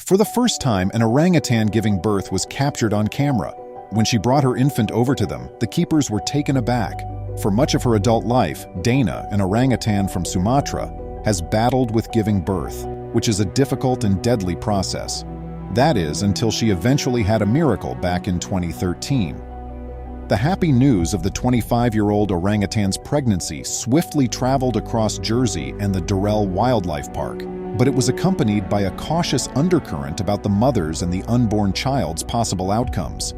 For the first time, an orangutan giving birth was captured on camera. When she brought her infant over to them, the keepers were taken aback. For much of her adult life, Dana, an orangutan from Sumatra, has battled with giving birth, which is a difficult and deadly process. That is, until she eventually had a miracle back in 2013. The happy news of the 25-year-old orangutan's pregnancy swiftly traveled across Jersey and the Durrell Wildlife Park, but it was accompanied by a cautious undercurrent about the mother's and the unborn child's possible outcomes.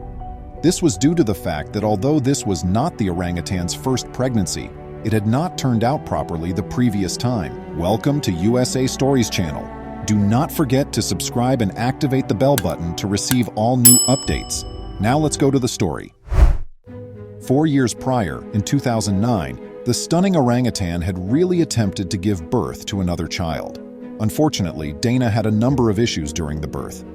This was due to the fact that although this was not the orangutan's first pregnancy, it had not turned out properly the previous time. Welcome to USA Stories channel. Do not forget to subscribe and activate the bell button to receive all new updates. Now let's go to the story. 4 years prior, in 2009, the stunning orangutan had really attempted to give birth to another child. Unfortunately, Dana had a number of issues during the birth.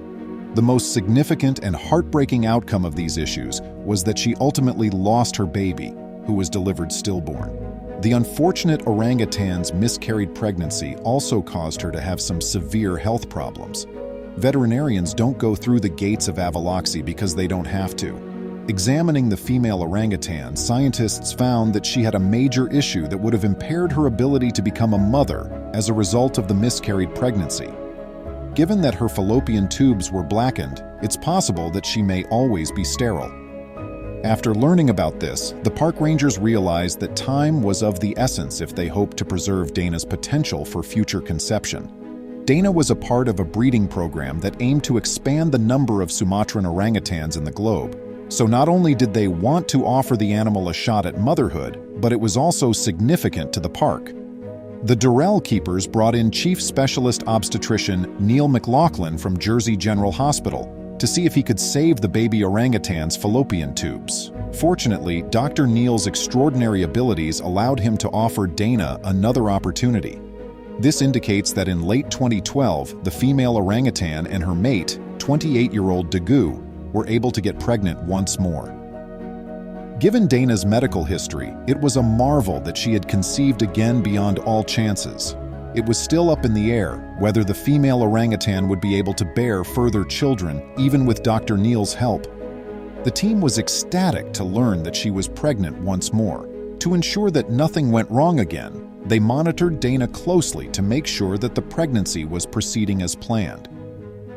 The most significant and heartbreaking outcome of these issues was that she ultimately lost her baby, who was delivered stillborn. The unfortunate orangutan's miscarried pregnancy also caused her to have some severe health problems. Veterinarians don't go through the gates of avaloxy because they don't have to. Examining the female orangutan, scientists found that she had a major issue that would have impaired her ability to become a mother as a result of the miscarried pregnancy. Given that her fallopian tubes were blackened, it's possible that she may always be sterile. After learning about this, the park rangers realized that time was of the essence if they hoped to preserve Dana's potential for future conception. Dana was a part of a breeding program that aimed to expand the number of Sumatran orangutans in the globe. So not only did they want to offer the animal a shot at motherhood, but it was also significant to the park. The Durrell keepers brought in Chief Specialist Obstetrician Neil McLaughlin from Jersey General Hospital to see if he could save the baby orangutan's fallopian tubes. Fortunately, Dr. Neil's extraordinary abilities allowed him to offer Dana another opportunity. This indicates that in late 2012, the female orangutan and her mate, 28-year-old Dagu, were able to get pregnant once more. Given Dana's medical history, it was a marvel that she had conceived again beyond all chances. It was still up in the air whether the female orangutan would be able to bear further children, even with Dr. Neil's help. The team was ecstatic to learn that she was pregnant once more. To ensure that nothing went wrong again, they monitored Dana closely to make sure that the pregnancy was proceeding as planned.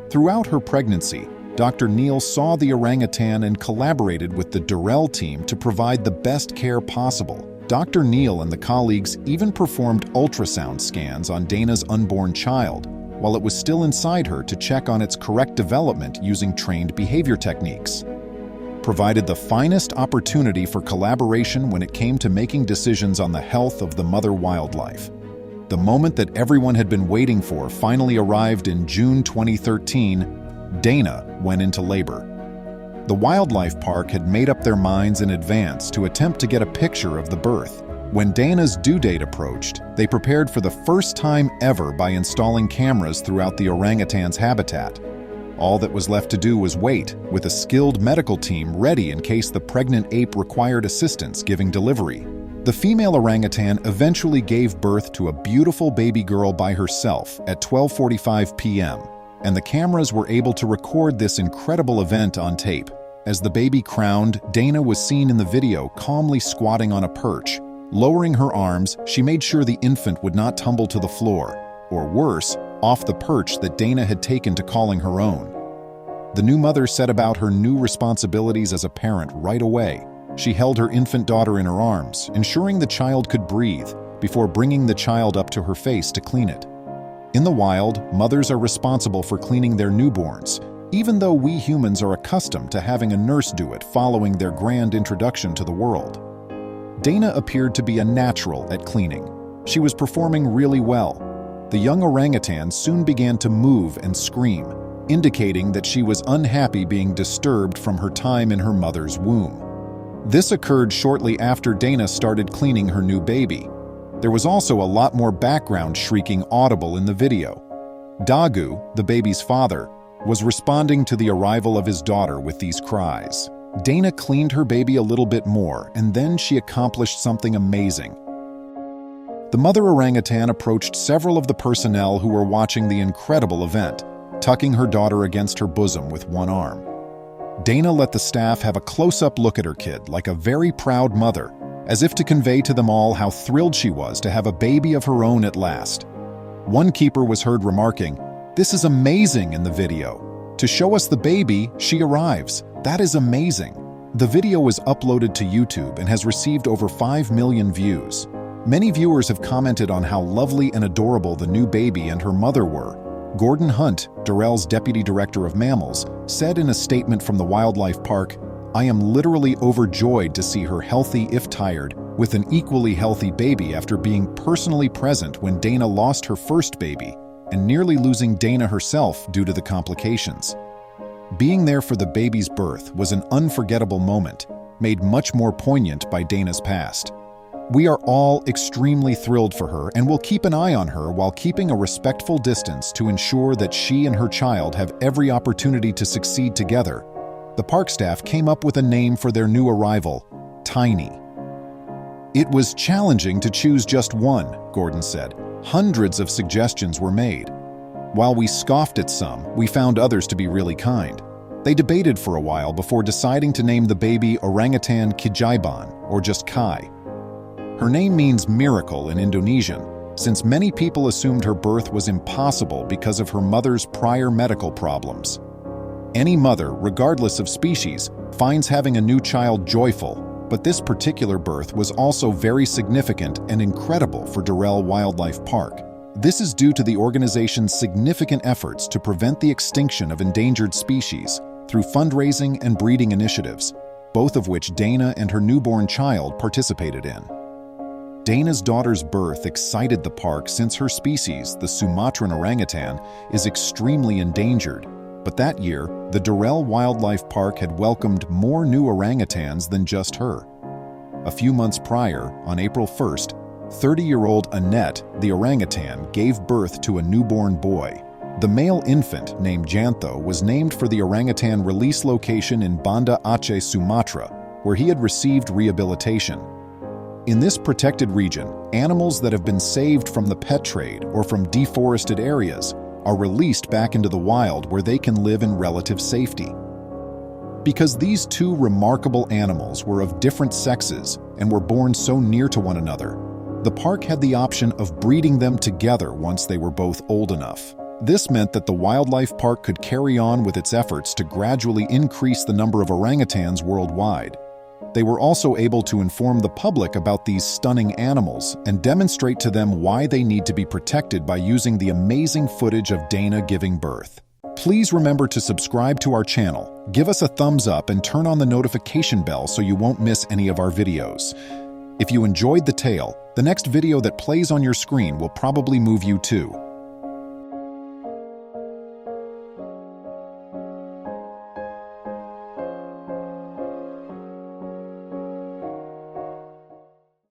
Throughout her pregnancy, Dr. Neil saw the orangutan and collaborated with the Durrell team to provide the best care possible. Dr. Neil and the colleagues even performed ultrasound scans on Dana's unborn child while it was still inside her to check on its correct development using trained behavior techniques. Provided the finest opportunity for collaboration when it came to making decisions on the health of the mother wildlife. The moment that everyone had been waiting for finally arrived in June 2013. Dana went into labor. The wildlife park had made up their minds in advance to attempt to get a picture of the birth. When Dana's due date approached, they prepared for the first time ever by installing cameras throughout the orangutan's habitat. All that was left to do was wait, with a skilled medical team ready in case the pregnant ape required assistance giving delivery. The female orangutan eventually gave birth to a beautiful baby girl by herself at 12:45 p.m. and the cameras were able to record this incredible event on tape. As the baby crowned, Dana was seen in the video calmly squatting on a perch. Lowering her arms, she made sure the infant would not tumble to the floor, or worse, off the perch that Dana had taken to calling her own. The new mother set about her new responsibilities as a parent right away. She held her infant daughter in her arms, ensuring the child could breathe, before bringing the child up to her face to clean it. In the wild, mothers are responsible for cleaning their newborns, even though we humans are accustomed to having a nurse do it following their grand introduction to the world. Dana appeared to be a natural at cleaning. She was performing really well. The young orangutan soon began to move and scream, indicating that she was unhappy being disturbed from her time in her mother's womb. This occurred shortly after Dana started cleaning her new baby. There was also a lot more background shrieking audible in the video. Dagu, the baby's father, was responding to the arrival of his daughter with these cries. Dana cleaned her baby a little bit more, and then she accomplished something amazing. The mother orangutan approached several of the personnel who were watching the incredible event. tucking her daughter against her bosom with one arm. Dana let the staff have a close-up look at her kid like a very proud mother, as if to convey to them all how thrilled she was to have a baby of her own at last. One keeper was heard remarking, "This is amazing," in the video. "To show us the baby, she arrives. That is amazing." The video was uploaded to YouTube and has received over 5 million views. Many viewers have commented on how lovely and adorable the new baby and her mother were. Gordon Hunt, Durrell's deputy director of mammals, said in a statement from the wildlife park, "I am literally overjoyed to see her healthy if tired, with an equally healthy baby after being personally present when Dana lost her first baby and nearly losing Dana herself due to the complications. Being there for the baby's birth was an unforgettable moment, made much more poignant by Dana's past. We are all extremely thrilled for her and will keep an eye on her while keeping a respectful distance to ensure that she and her child have every opportunity to succeed together." The park staff came up with a name for their new arrival, Tiny. "It was challenging to choose just one," Gordon said. "Hundreds of suggestions were made. While we scoffed at some, we found others to be really kind. They debated for a while before deciding to name the baby Orangutan Kijaiban, or just Kai. Her name means miracle in Indonesian, since many people assumed her birth was impossible because of her mother's prior medical problems. Any mother, regardless of species, finds having a new child joyful, but this particular birth was also very significant and incredible for Durrell Wildlife Park. This is due to the organization's significant efforts to prevent the extinction of endangered species through fundraising and breeding initiatives, both of which Dana and her newborn child participated in. Dana's daughter's birth excited the park since her species, the Sumatran orangutan, is extremely endangered. But that year, the Durrell Wildlife Park had welcomed more new orangutans than just her. A few months prior, on April 1st, 30-year-old Annette, the orangutan, gave birth to a newborn boy. The male infant, named Jantho, was named for the orangutan release location in Banda Aceh, Sumatra, where he had received rehabilitation. In this protected region, animals that have been saved from the pet trade or from deforested areas are released back into the wild where they can live in relative safety. Because these two remarkable animals were of different sexes and were born so near to one another, the park had the option of breeding them together once they were both old enough. This meant that the wildlife park could carry on with its efforts to gradually increase the number of orangutans worldwide. They were also able to inform the public about these stunning animals and demonstrate to them why they need to be protected by using the amazing footage of Dana giving birth. Please remember to subscribe to our channel, give us a thumbs up, and turn on the notification bell so you won't miss any of our videos. If you enjoyed the tale, the next video that plays on your screen will probably move you too.